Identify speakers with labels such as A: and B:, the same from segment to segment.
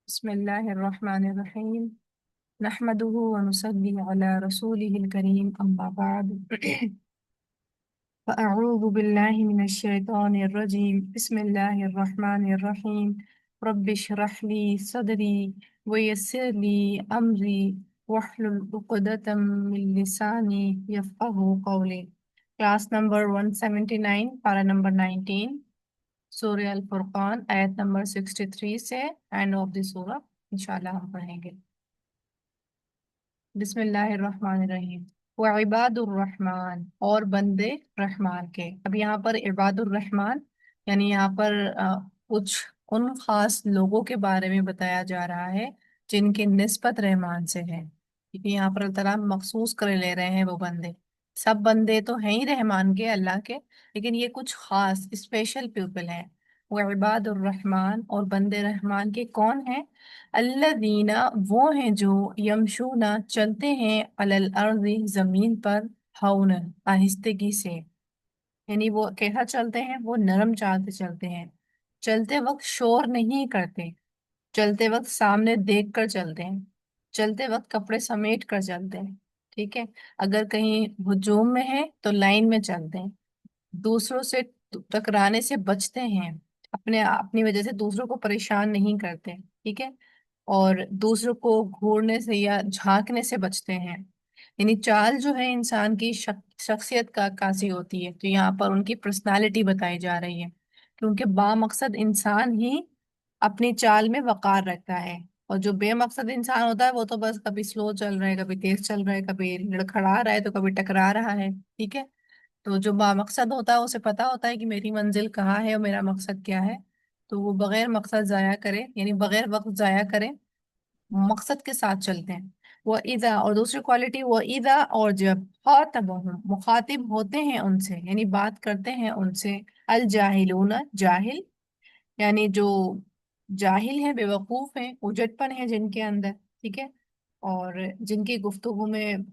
A: بسم الله الرحمن الرحيم نحمده ونصلي على رسوله الكريم أما بعد فأعوذ بالله من الشيطان الرجيم بسم الله الرحمن الرحيم رب اشرح لي صدري ويسر لي أمري واحلل عقدة من لساني يفقه قولي. Class number 179 para number 19 सूर्य अल फुरकान आयत नंबर 63 से एंड ऑफ द सूरह इंशाल्लाह हम पढ़ेंगे। बिस्मिल्लाहिर्रहमानिर्रहीम। व इबादुर्रहमान और बंदे रहमान के। अब यहाँ पर इबादुर्रहमान यानी यहाँ पर कुछ उन खास लोगों के बारे में बताया जा रहा है जिनकी निस्बत रहमान से है, क्योंकि यहाँ पर अल्लाह ताला मखसूस कर ले रहे हैं वो बंदे। सब बंदे तो हैं ही रहमान के, अल्लाह के, लेकिन ये कुछ खास स्पेशल पीपल हैं। वो इबादुर्रहमान और बंदे रहमान के कौन हैं? अल्लदीना वो हैं जो यमशूना चलते हैं अलल अर्ज़ी जमीन पर हौनन आहिस्तगी से। यानी वो कैसा चलते हैं? वो नरम चाल से चलते हैं, चलते वक्त शोर नहीं करते, चलते वक्त सामने देख कर चलते हैं, चलते वक्त कपड़े समेट कर चलते हैं। ठीक है। अगर कहीं हुजूम में है तो लाइन में चलते हैं, दूसरों से टकराने से बचते हैं, अपने अपनी वजह से दूसरों को परेशान नहीं करते। ठीक है। और दूसरों को घूरने से या झांकने से बचते हैं। यानी चाल जो है इंसान की शख्सियत का अक्कासी होती है। तो यहाँ पर उनकी पर्सनालिटी बताई जा रही है, क्योंकि बामकसद इंसान ही अपनी चाल में वकार रखता है, और जो बेमकसद इंसान होता है वो तो बस कभी स्लो चल रहा है, कभी तेज चल रहा है, कभी लड़खड़ा रहा है तो कभी टकरा रहा है। ठीक है। तो जो बामकसद होता है उसे पता होता है कि मेरी मंजिल कहाँ है और मेरा मकसद क्या है, तो वो बगैर मकसद जाया करे, यानी बगैर वक्त जाया करे, मकसद के साथ चलते हैं। वो इज़ा, और दूसरी क्वालिटी वो इज़ा, और जब खातबहुम मुखातिब होते हैं उनसे, यानी बात करते हैं उनसे, अल जाहिलूना जाहिल, यानी जो जाहिल है, बेवकूफ है, उजटपन है जिनके अंदर। ठीक है। और जिनकी गुफ्तगू में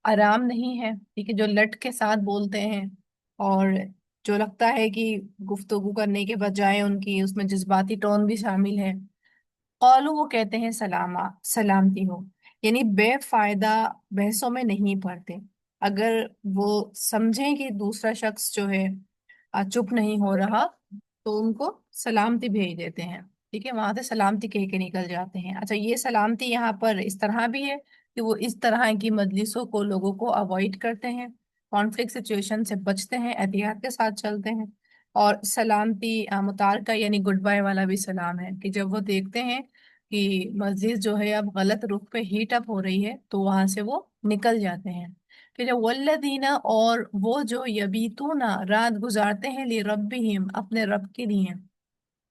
A: आराम नहीं है। ठीक है। जो लट के साथ बोलते हैं, और जो लगता है कि गुफ्तगू करने के बजाय उनकी उसमें जज्बाती टोन भी शामिल है। कौलू वो कहते हैं सलामा, सलामती हो, यानी बेफायदा बहसों में नहीं पड़ते। अगर वो समझें कि दूसरा शख्स जो है चुप नहीं हो रहा, तो उनको सलामती भेज देते हैं। ठीक है। वहां से सलामती कह के निकल जाते हैं। अच्छा, ये सलामती यहाँ पर इस तरह भी है कि वो इस तरह की मजलिसों को, लोगों को अवॉइड करते हैं, कॉन्फ्लिक्ट सिचुएशन से बचते हैं, एहतियात के साथ चलते हैं। और सलामती मुतारका यानी गुड बाय वाला भी सलाम है, कि जब वो देखते हैं कि मस्जिद जो है अब गलत रुख पे हीट अप हो रही है तो वहां से वो निकल जाते हैं। फिर वल्लदीना और वो जो यबीतूना रात गुजारते हैं, li रब्बिहिम अपने रब के लिए,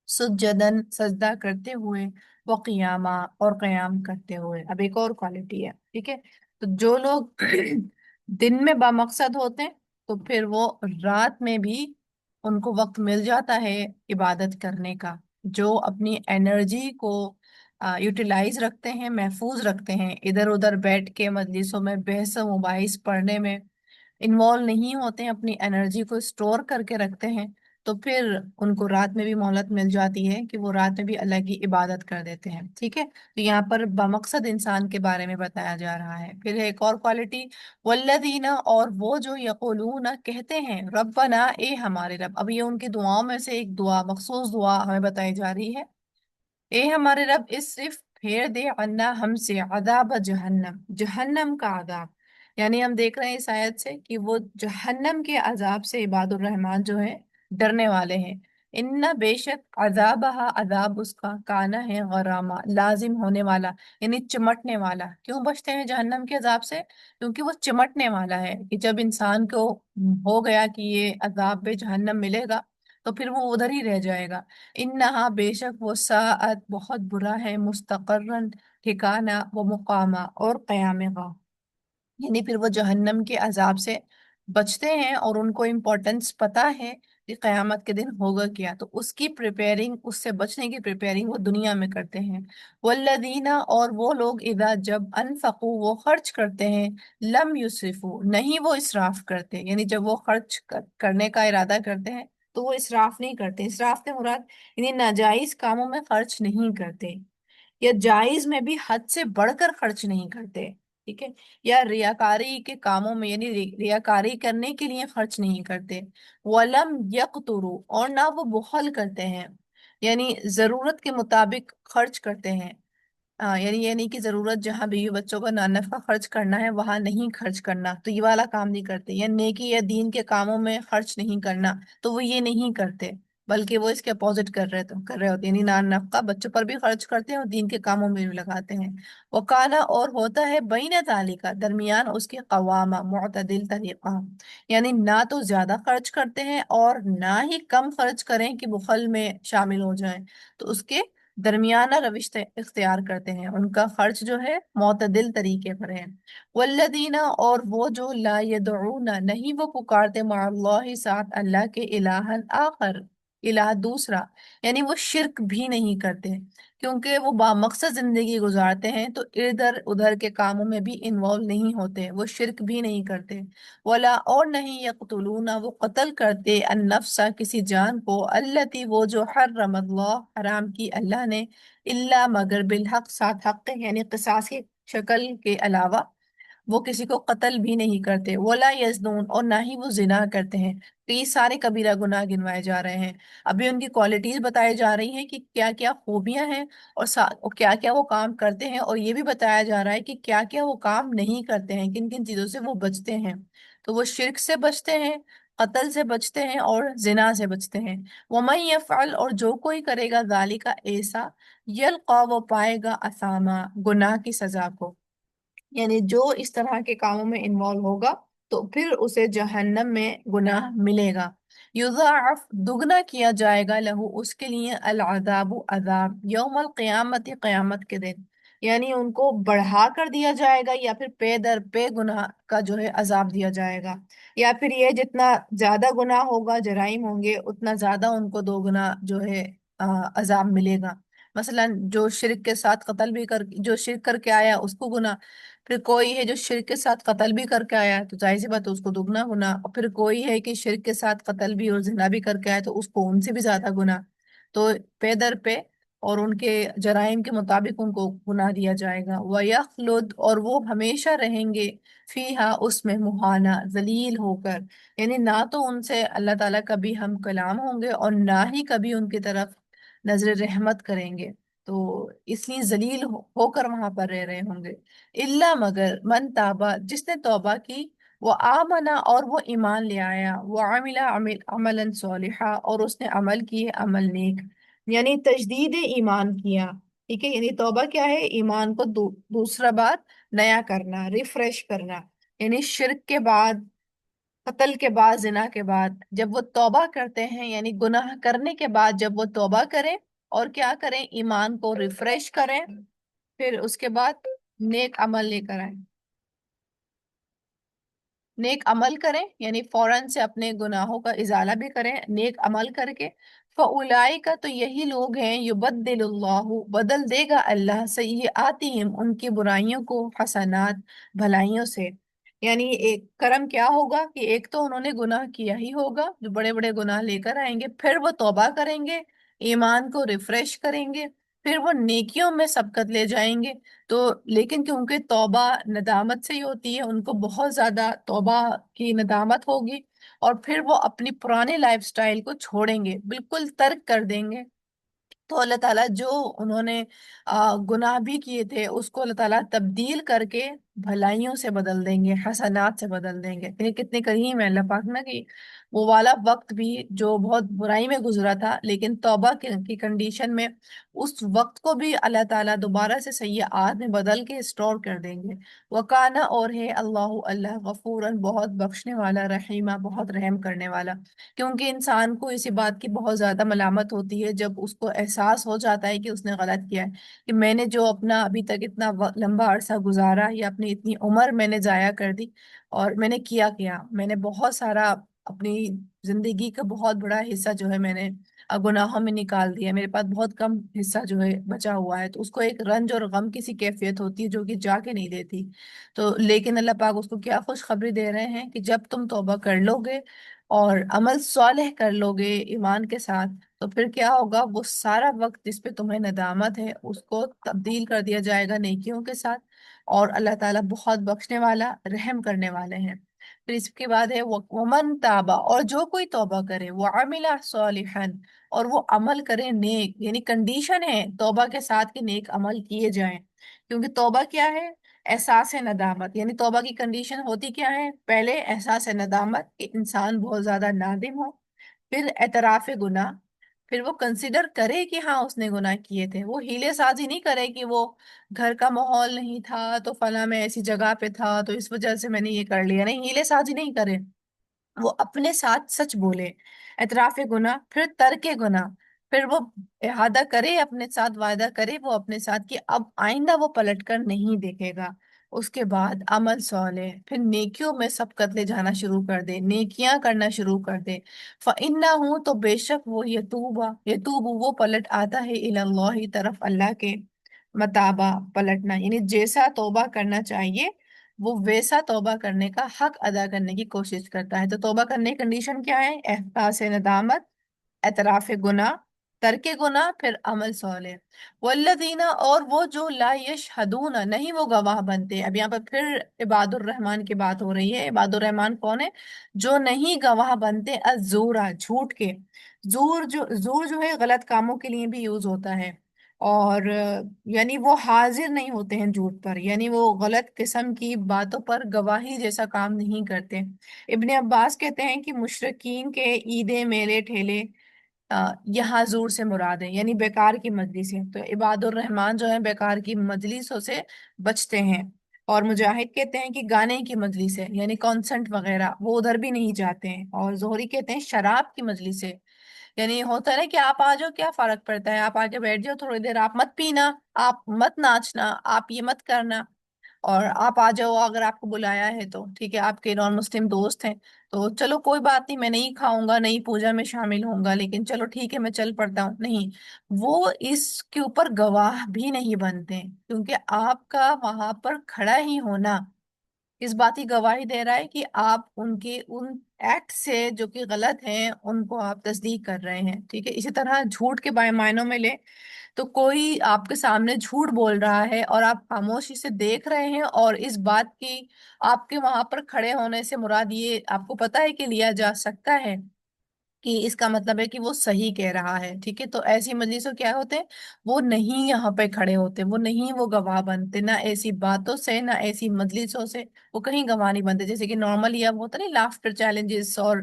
A: सुज्जदन सजदा करते हुए, वो क़ियामा और क़याम करते हुए। अब एक और क्वालिटी है। ठीक है। तो जो लोग दिन में बामकसद होते हैं, तो फिर वो रात में भी उनको वक्त मिल जाता है इबादत करने का। जो अपनी एनर्जी को यूटिलाइज रखते हैं, महफूज रखते हैं, इधर उधर बैठ के मजलिसों में बहस मुबाहिस पढ़ने में इन्वॉल्व नहीं होते हैं, अपनी एनर्जी को स्टोर करके रखते हैं, तो फिर उनको रात में भी मोहलत मिल जाती है कि वो रात में भी अल्लाह की इबादत कर देते हैं। ठीक है। तो यहाँ पर बामकसद इंसान के बारे में बताया जा रहा है। फिर है एक और क्वालिटी, वल्लदीना और वो जो यक़ूलूना कहते हैं, रब्बना ए हमारे रब। अब ये उनकी दुआओं में से एक दुआ, मखसूस दुआ हमें बताई जा रही है। ए हमारे रब, इस सिर्फ फेर दे अन्ना हमसे अदाब जहन्नम, जहन्नम का अजाब। यानी हम देख रहे हैं इस आयत से कि वो जहन्नम के अजाब से इबादुर रहमान जो है डरने वाले हैं। इन्ना बेशक अजाबहा अजाब उसका, काना है गरामा लाजिम होने वाला, यानी चिमटने वाला। क्यों बचते हैं जहन्नम के अजाब से? क्योंकि वो चिमटने वाला है, कि जब इंसान को हो गया कि ये अजाब पे जहन्नम मिलेगा, तो फिर वो उधर ही रह जाएगा। इन्नहा बेशक वो साअत बहुत बुरा है, मुस्तकर्रन ठिकाना, वो मुकामा और क़यामगा। यानी फिर वो जहन्नम के अजाब से बचते हैं, और उनको इम्पोर्टेंस पता है कि क़यामत के दिन होगा क्या, तो उसकी प्रिपेयरिंग, उससे बचने की प्रिपेयरिंग वो दुनिया में करते हैं। वल्लदीना और वो लोग इदा जब अनफकू वो खर्च करते हैं, लम युसरिफू नहीं वो इसराफ करते, यानी जब वो करने का इरादा करते हैं तो वो इसराफ नहीं करते। इसराफ से मुराद यानी नाजायज कामों में खर्च नहीं करते। या जायज में भी हद से बढ़कर खर्च नहीं करते। ठीक है। या रियाकारी के कामों में यानी रियाकारी करने के लिए खर्च नहीं करते। वलम यकतुरु और ना वो बुखल करते हैं, यानी जरूरत के मुताबिक खर्च करते हैं। यानी ये नहीं कि जरूरत जहाँ बीवी बच्चों का नानफा खर्च करना है वहां नहीं खर्च करना, तो ये वाला काम नहीं करते। या नेकी या दीन के कामों में खर्च नहीं करना, तो वो ये नहीं करते, बल्कि वो इसके अपोजिट कर रहे होते हैं, यानी नानफा बच्चों पर भी खर्च करते हैं और दीन के कामों में भी लगाते हैं। वकाना और होता है बैन तालिका दरमियान उसके कवामा मुतदिल तरीका, यानी ना तो ज्यादा खर्च करते हैं और ना ही कम खर्च करें कि बुखल में शामिल हो जाएं, तो उसके दरमियाना रविश इख्तियार करते हैं, उनका खर्च जो है मोतदिल तरीके पर है। वल्लदीना और वो जो ला यदऊना नहीं वो पुकारते मअल्लाहि साथ अल्लाह के इलाहन आखर, इलाह दूसरा, यानी वो शिरक भी नहीं करते, क्योंकि वो बामकसद जिंदगी गुजारते हैं तो इधर उधर के कामों में भी इन्वॉल्व नहीं होते, वो शिरक भी नहीं करते। वला और नहीं यक़तुलूना वो कत्ल करते अन्नफ्सा किसी जान को, अल्लती वो जो हर्रमल्लाह हराम की अल्लाह ने, इल्ला मगर बिलहक साथ हक के, यानी किसास की शक्ल के अलावा वो किसी को कत्ल भी नहीं करते। वला यज़नून और ना ही वो जिना करते हैं। तो ये सारे कबीरा गुनाह गिनवाए जा रहे हैं। अभी उनकी क्वालिटीज बताई जा रही हैं कि क्या क्या खूबियां हैं और क्या क्या वो काम करते हैं, और ये भी बताया जा रहा है कि क्या क्या वो काम नहीं करते हैं, किन किन चीजों से वो बचते हैं। तो वो शिर्क से बचते हैं, कत्ल से बचते हैं और जिना से बचते हैं। वमन यफअल और जो कोई करेगा जालिका ऐसा, यल्का वो पाएगा असामा गुनाह की सजा को, यानी जो इस तरह के कामों में इन्वॉल्व होगा तो फिर उसे जहन्नम में गुनाह मिलेगा। युज़ाअफ दुगना किया जाएगा लहू उसके लिए अल अज़ाबु अज़ाब यौमल क़यामत क़यामत के दिन, यानी उनको बढ़ा कर दिया जाएगा या फिर पे दर पे गुनाह का जो है अजाब दिया जाएगा। या फिर ये जितना ज्यादा गुनाह होगा जराइम होंगे उतना ज्यादा उनको दो गुना जो है अजाब मिलेगा। मसलन जो शिरक के साथ कत्ल भी कर जो शिरक करके आया उसको गुना, फिर कोई है जो शिर्क के साथ कत्ल भी करके आया तो जाहिर सी बात है उसको दुगना गुना, और फिर कोई है कि शिर्क के साथ कत्ल भी और जिना भी करके आया तो उसको उनसे भी ज्यादा गुना। तो पे दर पे और उनके जराइम के मुताबिक उनको गुनाह दिया जाएगा। वयखलुद और वो हमेशा रहेंगे फीहा उसमें मुहाना जलील होकर, यानी ना तो उनसे अल्लाह ताला कभी हम कलाम होंगे और ना ही कभी उनकी तरफ नजर रहमत करेंगे, तो इसलिए जलील होकर वहां पर रह रहे होंगे। इल्ला मगर मन ताबा जिसने तौबा की, वो आमना और वो ईमान ले आया, वो अमिला अमलन सोलिहा और उसने अमल किए अमल नेक, यानी तजदीद ईमान किया। ठीक है, यानी तौबा क्या है, ईमान को दूसरा बार नया करना, रिफ्रेश करना। यानी शिर्क के बाद, कत्ल के बाद, जिना के बाद जब वो तौबा करते हैं, यानी गुनाह करने के बाद जब वो तौबा करें और क्या करें, ईमान को रिफ्रेश करें, फिर उसके बाद नेक अमल लेकर आए, नेक अमल करें, यानी फौरन से अपने गुनाहों का इजाला भी करें नेक अमल करके। फ़उलाई का तो यही लोग हैं, युबद्दिलुल्लाहु बदल देगा अल्लाह सय्यआतिहिम उनकी बुराइयों को हसनात भलाइयों से। यानी एक करम क्या होगा कि एक तो उन्होंने गुनाह किया ही होगा, जो बड़े बड़े गुनाह लेकर आएंगे, फिर वो तौबा करेंगे, ईमान को रिफ्रेश करेंगे, फिर वो नेकियों में सबकत ले जाएंगे। तो लेकिन क्योंकि तौबा नदामत से ही होती है, उनको बहुत ज्यादा तौबा की नदामत होगी, और फिर वो अपनी पुराने लाइफस्टाइल को छोड़ेंगे, बिल्कुल तर्क कर देंगे। तो अल्लाह ताला जो उन्होंने गुनाह भी किए थे उसको अल्लाह ताला तब्दील करके भलाइयों से बदल देंगे, हसनात से बदल देंगे। ये कितने करीम है अल्लाह पाक ना, कि वो वाला वक्त भी जो बहुत बुराई में गुजरा था लेकिन तौबा की कंडीशन में, उस वक्त को भी अल्लाह ताला दोबारा से सय्यात में बदल के स्टोर कर देंगे। वकाना और है अल्लाह अल्लाह गफूरन बहुत बख्शने वाला, रहीमा बहुत रहम करने वाला। क्योंकि इंसान को इसी बात की बहुत ज्यादा मलामत होती है जब उसको एहसास हो जाता है कि उसने गलत किया है, कि मैंने जो अपना अभी तक इतना लंबा अरसा गुजारा या अपनी इतनी उम्र मैंने जाया कर दी, और मैंने किया क्या, मैंने बहुत सारा अपनी जिंदगी का बहुत बड़ा हिस्सा जो है मैंने गुनाहों में निकाल दिया, मेरे पास बहुत कम हिस्सा जो है बचा हुआ है। तो उसको एक रंज और गम की सी कैफियत होती है जो कि जाके नहीं देती। तो लेकिन अल्लाह पाक उसको क्या खुशखबरी दे रहे हैं कि जब तुम तौबा कर लोगे اور عمل صالح کر لو گے ایمان کے ساتھ، تو پھر کیا ہوگا، وہ سارا وقت جس پہ تمہیں ندامت ہے اس کو تبدیل کر دیا جائے گا نیکیوں کے ساتھ، اور اللہ تعالیٰ بہت بخشنے والا رحم کرنے والے ہیں۔ پھر اس کے بعد ہے ومن تابا، اور جو کوئی توبہ کرے، وہ عمل صالحا، اور وہ عمل کرے نیک، یعنی کنڈیشن ہے توبہ کے ساتھ کہ نیک عمل کیے جائیں، کیونکہ توبہ کیا ہے، احساس ندامت، یعنی توبہ کی کنڈیشن ہوتی کیا ہے، پہلے احساس ندامت کہ انسان بہت زیادہ نادم ہو، پھر اعتراف گناہ، پھر وہ کنسیڈر کرے کہ ہاں اس نے گناہ کیے تھے، وہ ہیلے سازی نہیں کرے کہ وہ گھر کا ماحول نہیں تھا تو فلاں میں ایسی جگہ پہ تھا تو اس وجہ سے میں نے یہ کر لیا، نہیں، ہیلے سازی نہیں کرے، وہ اپنے ساتھ سچ بولے، اعتراف گناہ، پھر ترک گناہ، پھر وہ احادہ کرے اپنے ساتھ، وعدہ کرے وہ اپنے ساتھ کہ اب آئندہ وہ پلٹ کر نہیں دیکھے گا، اس کے بعد عمل صالح، پھر نیکیوں میں سبقت لے جانا شروع کر دے، نیکیاں کرنا شروع کر دے، فَإِنَّهُ، تو بے شک وہ یتوب وہ پلٹ آتا ہے الی اللہ، طرف اللہ کے، متابہ پلٹنا، یعنی جیسا توبہ کرنا چاہیے وہ ویسا توبہ کرنے کا حق ادا کرنے کی کوشش کرتا ہے۔ تو توبہ کرنے کی کنڈیشن کیا ہے، احساس ندامت، اعتراف گناہ، ترک گناہ، پھر عمل صالح۔ والذین، اور وہ جو لا یشہدون، نہیں وہ گواہ بنتے، اب یہاں پر پھر عباد الرحمن کی بات ہو رہی ہے، عباد الرحمن کون ہے، جو نہیں گواہ بنتے الزورا، جھوٹ کے، زور جو ہے غلط کاموں کے لیے بھی یوز ہوتا ہے، اور یعنی وہ حاضر نہیں ہوتے ہیں جھوٹ پر، یعنی وہ غلط قسم کی باتوں پر گواہی جیسا کام نہیں کرتے۔ ابن عباس کہتے ہیں کہ مشرکین کے عیدیں میلے ٹھیلے یہاں زور سے مراد ہے، یعنی بیکار کی مجلس ہے، تو عباد الرحمن جو ہے بیکار کی مجلسوں سے بچتے ہیں، اور مجاہد کہتے ہیں کہ گانے کی مجلس ہے، یعنی کانسرٹ وغیرہ وہ ادھر بھی نہیں جاتے ہیں، اور زہری کہتے ہیں شراب کی مجلس ہے، یعنی ہوتا ہے نا کہ آپ آ جاؤ کیا فرق پڑتا ہے، آپ آ کے بیٹھ جاؤ تھوڑی دیر، آپ مت پینا، آپ مت ناچنا، آپ یہ مت کرنا، اور آپ آ جاؤ اگر آپ کو بلایا ہے تو ٹھیک ہے، آپ کے نان مسلم دوست ہیں تو چلو کوئی بات نہیں، میں نہیں کھاؤں گا، نہیں پوجا میں شامل ہوں گا، لیکن چلو ٹھیک ہے میں چل پڑتا ہوں، نہیں، وہ اس کے اوپر گواہ بھی نہیں بنتے، کیونکہ آپ کا وہاں پر کھڑا ہی ہونا اس بات کی گواہی دے رہا ہے کہ آپ ان کے ان ایکٹ سے جو کہ غلط ہیں ان کو آپ تصدیق کر رہے ہیں، ٹھیک ہے۔ اسی طرح جھوٹ کے معنوں میں لے تو کوئی آپ کے سامنے جھوٹ بول رہا ہے اور آپ خاموشی سے دیکھ رہے ہیں، اور اس بات کی آپ کے وہاں پر کھڑے ہونے سے مراد یہ آپ کو پتہ ہے کہ لیا جا سکتا ہے کہ اس کا مطلب ہے کہ وہ صحیح کہہ رہا ہے، ٹھیک ہے، تو ایسی مجلسوں کیا ہوتے ہیں، وہ نہیں یہاں پہ کھڑے ہوتے، وہ نہیں وہ گواہ بنتے، نہ ایسی باتوں سے نہ ایسی مجلسوں سے وہ کہیں گواہ نہیں بنتے، جیسے کہ نارملی اب ہوتا نہیں لافٹر چیلنجز اور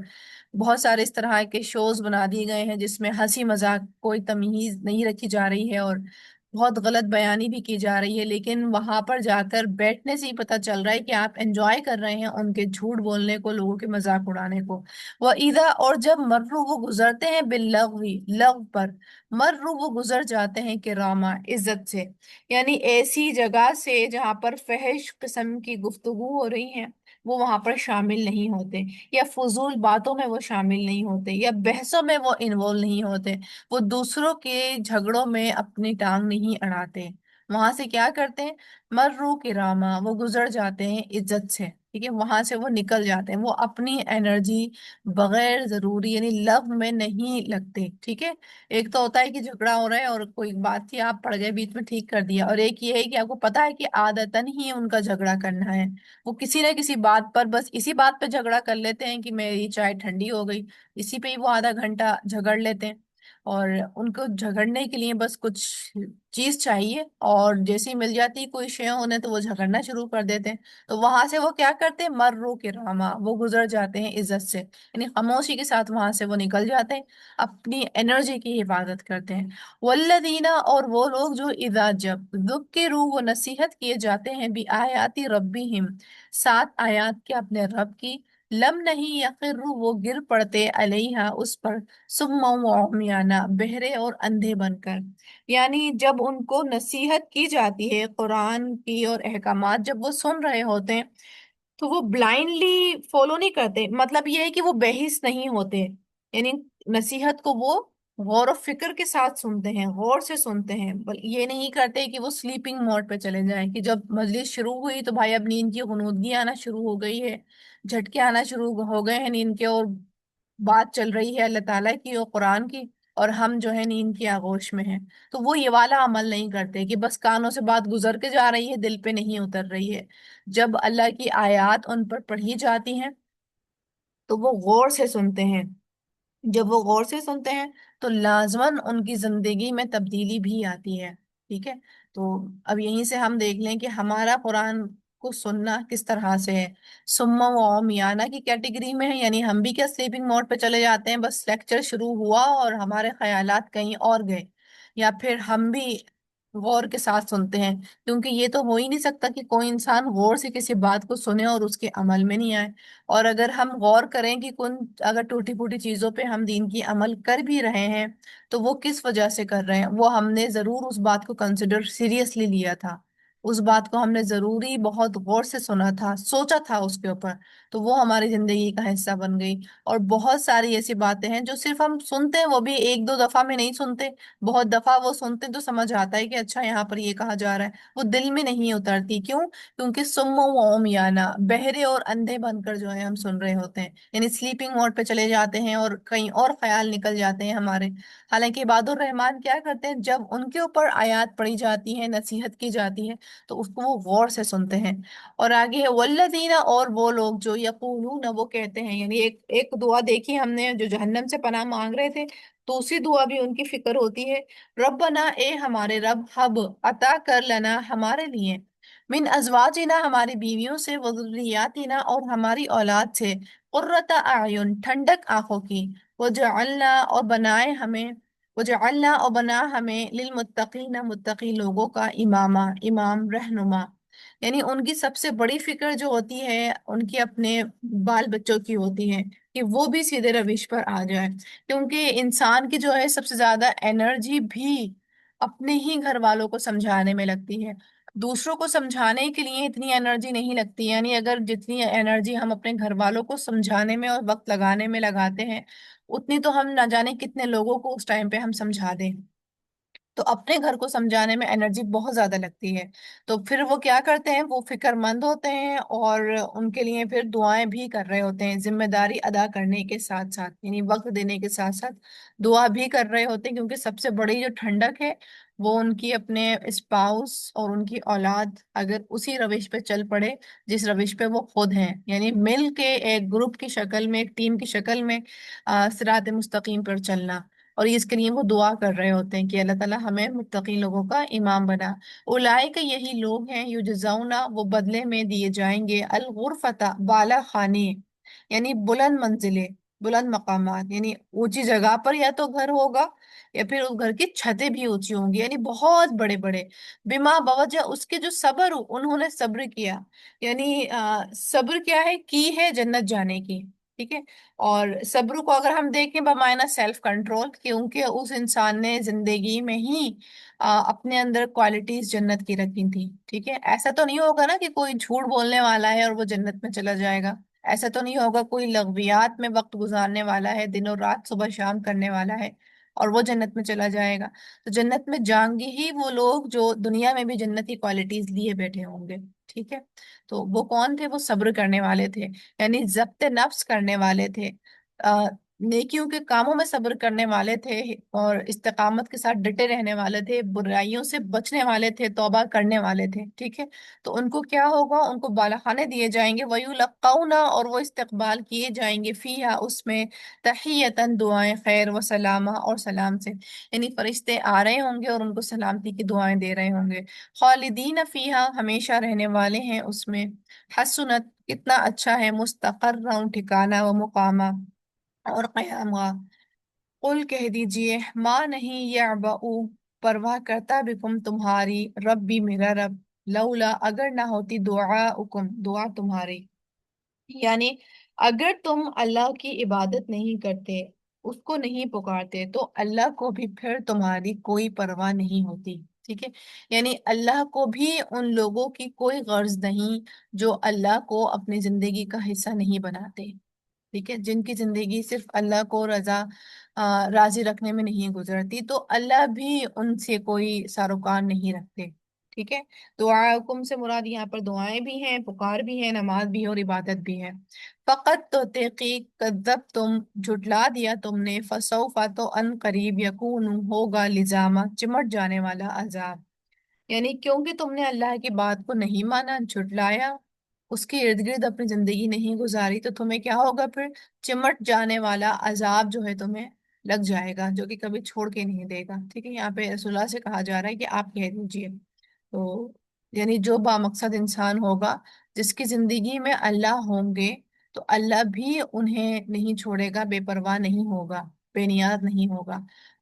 A: بہت سارے اس طرح کے شوز بنا دیے گئے ہیں جس میں ہنسی مذاق کوئی تمیز نہیں رکھی جا رہی ہے اور بہت غلط بیانی بھی کی جا رہی ہے، لیکن وہاں پر جا کر بیٹھنے سے ہی پتہ چل رہا ہے کہ آپ انجوائے کر رہے ہیں ان کے جھوٹ بولنے کو، لوگوں کے مذاق اڑانے کو۔ وَإِذَا، اور جب مرّو وہ گزرتے ہیں باللغوی، لغو پر، مرّو وہ گزر جاتے ہیں کرامہ، عزت سے، یعنی ایسی جگہ سے جہاں پر فحش قسم کی گفتگو ہو رہی ہیں وہ وہاں پر شامل نہیں ہوتے، یا فضول باتوں میں وہ شامل نہیں ہوتے، یا بحثوں میں وہ انوالو نہیں ہوتے، وہ دوسروں کے جھگڑوں میں اپنی ٹانگ نہیں اڑاتے، وہاں سے کیا کرتے ہیں، مرّو کرامہ، وہ گزر جاتے ہیں عزت سے، ٹھیک ہے، وہاں سے وہ نکل جاتے ہیں، وہ اپنی انرجی بغیر ضروری یعنی لو میں نہیں لگتے، ٹھیک ہے۔ ایک تو ہوتا ہے کہ جھگڑا ہو رہا ہے اور کوئی بات تھی آپ پڑ گئے بیچ میں ٹھیک کر دیا، اور ایک یہ ہے کہ آپ کو پتا ہے کہ عادتاً ہی ان کا جھگڑا کرنا ہے، وہ کسی نہ کسی بات پر بس اسی بات پہ جھگڑا کر لیتے ہیں کہ میری چائے ٹھنڈی ہو گئی، اسی پہ ہی وہ آدھا گھنٹہ جھگڑ لیتے ہیں، اور ان کو جھگڑنے کے لیے بس کچھ چیز چاہیے، اور جیسے ہی مل جاتی کوئی شے ہونے تو وہ جھگڑنا شروع کر دیتے ہیں، تو وہاں سے وہ کیا کرتے ہیں، مرو کرامہ، وہ گزر جاتے ہیں عزت سے، یعنی خاموشی کے ساتھ وہاں سے وہ نکل جاتے ہیں، اپنی انرجی کی حفاظت کرتے ہیں۔ والذین، اور وہ لوگ جو اذا جب ذکروا، وہ نصیحت کیے جاتے ہیں بھی آیاتی ربہم، سات آیات کے اپنے رب کی، لم نہیں یخروا، وہ گر پڑتے علیہا اس پر، سما وعمیانا، بہرے اور اندھے بن کر، یعنی جب ان کو نصیحت کی جاتی ہے قرآن کی اور احکامات جب وہ سن رہے ہوتے ہیں تو وہ بلائنڈلی فالو نہیں کرتے، مطلب یہ ہے کہ وہ بحث نہیں ہوتے، یعنی نصیحت کو وہ غور و فکر کے ساتھ سنتے ہیں، غور سے سنتے ہیں، یہ نہیں کرتے کہ وہ سلیپنگ موڈ پہ چلے جائیں کہ جب مجلس شروع ہوئی تو بھائی اب نیند کی غنودگی آنا شروع ہو گئی ہے، جھٹکے آنا شروع ہو گئے ہیں نیند کے، اور बात चल रही है अल्लाह ताला की और कुरान की, और हम जो है नींद की आगोश में हैं। तो वो ये वाला अमल नहीं करते कि बस कानों से बात गुजर के जा रही है, दिल पे नहीं उतर रही है। जब अल्लाह की आयत उन पर पढ़ी जाती हैं तो वो गौर से सुनते हैं। जब वो गौर से सुनते हैं तो लाजमन उनकी जिंदगी में तब्दीली भी आती है। ठीक है। तो अब यहीं से हम देख लें कि हमारा कुरान को सुनना किस तरह से है। सुम्मा व मियाना की कैटेगरी में है, यानी हम भी क्या स्लीपिंग मोड पे चले जाते हैं, बस लेक्चर शुरू हुआ और हमारे ख्यालात कहीं और गए, या फिर हम भी गौर के साथ सुनते हैं। क्योंकि ये तो हो ही नहीं सकता कि कोई इंसान गौर से किसी बात को सुने और उसके अमल में नहीं आए। और अगर हम गौर करें कि कौन, अगर टूटी फूटी चीजों पे हम दीन की अमल कर भी रहे हैं तो वो किस वजह से कर रहे हैं, वो हमने जरूर उस बात को कंसिडर सीरियसली लिया था, उस बात को हमने जरूरी बहुत गौर से सुना था, सोचा था उसके ऊपर, तो वो हमारी जिंदगी का हिस्सा बन गई। और बहुत सारी ऐसी बातें हैं जो सिर्फ हम सुनते हैं, वो भी एक दो दफा में नहीं सुनते, बहुत दफा वो सुनते हैं तो समझ आता है कि अच्छा यहाँ पर ये कहा जा रहा है, वो दिल में नहीं उतरती। क्यों? क्योंकि सुम्म व उमयाना, बहरे और अंधे बनकर जो है हम सुन रहे होते हैं, यानी स्लीपिंग मोड पे चले जाते हैं और कहीं और ख्याल निकल जाते हैं हमारे। हालांकि इबादुर रहमान क्या करते हैं, जब उनके ऊपर आयत पढ़ी जाती है, नसीहत की जाती है, तो उसको वो गौर से सुनते हैं। और आगे है वल्लदीना, और वो लोग जो यकूलून, वो कहते हैं, यानी एक एक दुआ देखी हमने जो जहन्नम से पनाह मांग रहे थे, तो उसी दुआ भी उनकी फिक्र होती है। रब्बना, ए हमारे रब, हब अता कर लेना हमारे लिए, मिन अजवाजिना, हमारी बीवियों से, वज़ुर्रियातिना, और हमारी औलाद से, कुर्रता आयुन, ठंडक आंखों की, वजअलना, और बनाए हमें, वजअलना, और बना हमें, लिलमुत्तकीना, मुत्तकी लोगों का, इमामा, इमाम, रहनुमा। यानी उनकी सबसे बड़ी फिक्र जो होती है उनकी अपने बाल बच्चों की होती है, कि वो भी सीधे रविश पर आ जाए। क्योंकि इंसान की जो है सबसे ज्यादा एनर्जी भी अपने ही घर वालों को समझाने में लगती है, दूसरों को समझाने के लिए इतनी एनर्जी नहीं लगती। यानी अगर जितनी एनर्जी हम अपने घर वालों को समझाने में और वक्त लगाने में लगाते हैं, उतनी तो हम ना जाने कितने लोगों को उस टाइम पे हम समझा दें। तो अपने घर को समझाने में एनर्जी बहुत ज्यादा लगती है। तो फिर वो क्या करते हैं, वो फिक्रमंद होते हैं और उनके लिए फिर दुआएं भी कर रहे होते हैं, जिम्मेदारी अदा करने के साथ साथ, यानी वक्त देने के साथ साथ दुआ भी कर रहे होते हैं। क्योंकि सबसे बड़ी जो ठंडक है वो उनकी अपने स्पाउस और उनकी औलाद अगर उसी रविश पे चल पड़े जिस रविश पे वो खुद हैं, यानी मिल के एक ग्रुप की शक्ल में, एक टीम की शक्ल में सिरात मुस्तकीम पर चलना। और ये इसके लिए वो दुआ कर रहे होते हैं कि अल्लाह ताला हमें मुत्तकी लोगों का इमाम बना। उलाइका, यही लोग हैं, युजजाउना, वो बदले में दिए जाएंगे, अल गुरफता, बाला खाने, यानी बुलंद मंजिले, बुलंद मकामात, यानी ऊंची जगह पर या तो घर होगा या फिर उस घर की छतें भी ऊंची होंगी, यानी बहुत बड़े बड़े, बिमा बवजह उसके जो सब्र, उन्होंने सब्र किया। यानी सब्र क्या है, की है जन्नत जाने की। ठीक है। और सब्र को अगर हम देखें बमायना सेल्फ कंट्रोल, क्योंकि उस इंसान ने जिंदगी में ही अपने अंदर क्वालिटीज जन्नत की रखी थी। ठीक है। ऐसा तो नहीं होगा ना कि कोई झूठ बोलने वाला है और वो जन्नत में चला जाएगा। ऐसा तो नहीं होगा कोई लग़वियात में वक्त गुजारने वाला है, दिनों रात सुबह शाम करने वाला है और वो जन्नत में चला जाएगा। तो जन्नत में जाएंगे ही वो लोग जो दुनिया में भी जन्नती क्वालिटीज लिए बैठे होंगे। ठीक है। तो वो कौन थे, वो सब्र करने वाले थे, यानी जब्त नफ्स करने वाले थे, आ, नेकियों के कामों में सब्र करने वाले थे और इस्तिकामत के साथ डटे रहने वाले थे, बुराइयों से बचने वाले थे, तौबा करने वाले थे। ठीक है। तो उनको क्या होगा, उनको बालाखाने दिए जाएंगे, वयुलक्काउना, और वो इस्तकबाल किए जाएंगे, फीहा, उसमें, तहियतन, दुआएं, खैर व सलामा, और सलाम से, यानी फरिश्ते आ रहे होंगे और उनको सलामती की दुआएं दे रहे होंगे। खालिदीन फीहा, हमेशा रहने वाले हैं उसमें। हसुनत, कितना अच्छा है, मुस्तक़र्रा, ठिकाना, व मुकामा, और क़यामा। कुल, कह दीजिए, माँ नहीं, यअबउ, परवाह करता, बिकुम, तुम्हारी, रब्बी, मेरा रब, लौला, अगर ना होती, दुआउकुम, दुआ तुम्हारी, यानी अगर तुम अल्लाह की इबादत नहीं करते, उसको नहीं पुकारते, तो अल्लाह को भी फिर तुम्हारी कोई परवाह नहीं होती। ठीक है। यानी अल्लाह को भी उन लोगों की कोई गर्ज नहीं जो अल्लाह को अपनी जिंदगी का हिस्सा नहीं बनाते। ठीक है। जिनकी जिंदगी सिर्फ अल्लाह को राजी रखने में नहीं गुजरती, तो अल्लाह भी उनसे कोई सारोकार नहीं रखते। ٹھیک ہے، دعاکم سے مراد یہاں پر دعائیں بھی ہیں، پکار بھی ہے، نماز بھی ہے اور عبادت بھی ہے۔ فقط تو تحقیق کذب تم جھٹلا دیا تم نے، فسوف تو ان قریب یکون ہوگا لزاما چمٹ جانے والا عذاب، یعنی کیونکہ تم نے اللہ کی بات کو نہیں مانا، جھٹلایا، اس کے ارد گرد اپنی زندگی نہیں گزاری، تو تمہیں کیا ہوگا پھر؟ چمٹ جانے والا عذاب جو ہے تمہیں لگ جائے گا، جو کہ کبھی چھوڑ کے نہیں دے گا۔ ٹھیک ہے، یہاں پہ رسول اللہ سے کہا جا رہا ہے کہ آپ کہہ دیجئے، تو یعنی جو بامقصد انسان ہوگا، جس کی زندگی میں اللہ ہوں گے، تو اللہ بھی انہیں نہیں چھوڑے گا، بے پرواہ نہیں ہوگا، بے نیاز نہیں ہوگا،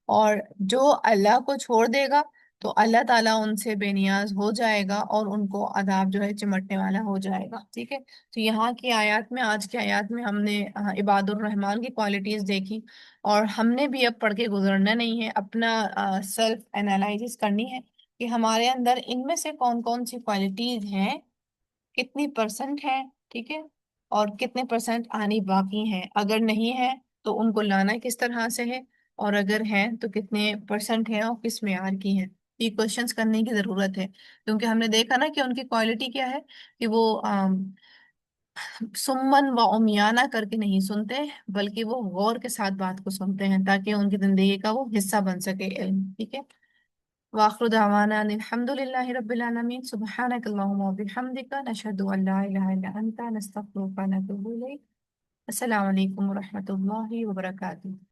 A: اور جو اللہ کو چھوڑ دے گا تو اللہ تعالیٰ ان سے بے نیاز ہو جائے گا اور ان کو عذاب جو ہے چمٹنے والا ہو جائے گا۔ ٹھیک ہے، تو یہاں کی آیات میں، آج کی آیات میں ہم نے عباد الرحمن کی کوالٹیز دیکھی، اور ہم نے بھی اب پڑھ کے گزرنا نہیں ہے، اپنا سیلف انالائزس کرنی ہے کہ ہمارے اندر ان میں سے کون کون سی کوالٹیز ہیں، کتنی پرسنٹ ہے، ٹھیک ہے، اور کتنے پرسنٹ آنی باقی ہیں، اگر نہیں ہے تو ان کو لانا کس طرح سے ہے، اور اگر ہیں تو کتنے پرسنٹ ہیں اور کس معیار کی ہیں۔ یہ کوشچنس کرنے کی ضرورت ہے، کیونکہ ہم نے دیکھا نا کہ ان کی کوالٹی کیا ہے، کہ وہ سمن و عمیانہ کر کے نہیں سنتے، بلکہ وہ غور کے ساتھ بات کو سنتے ہیں تاکہ ان کی زندگی کا وہ حصہ بن سکے علم۔ ٹھیک ہے، وآخر دعوانا ان الحمد للہ رب العالمین، سبحانک اللہم وبحمدک، نشہد ان لا الہ الا انت، نستغفرک ونتوب الیک۔ السلام علیکم ورحمۃ اللہ وبرکاتہ۔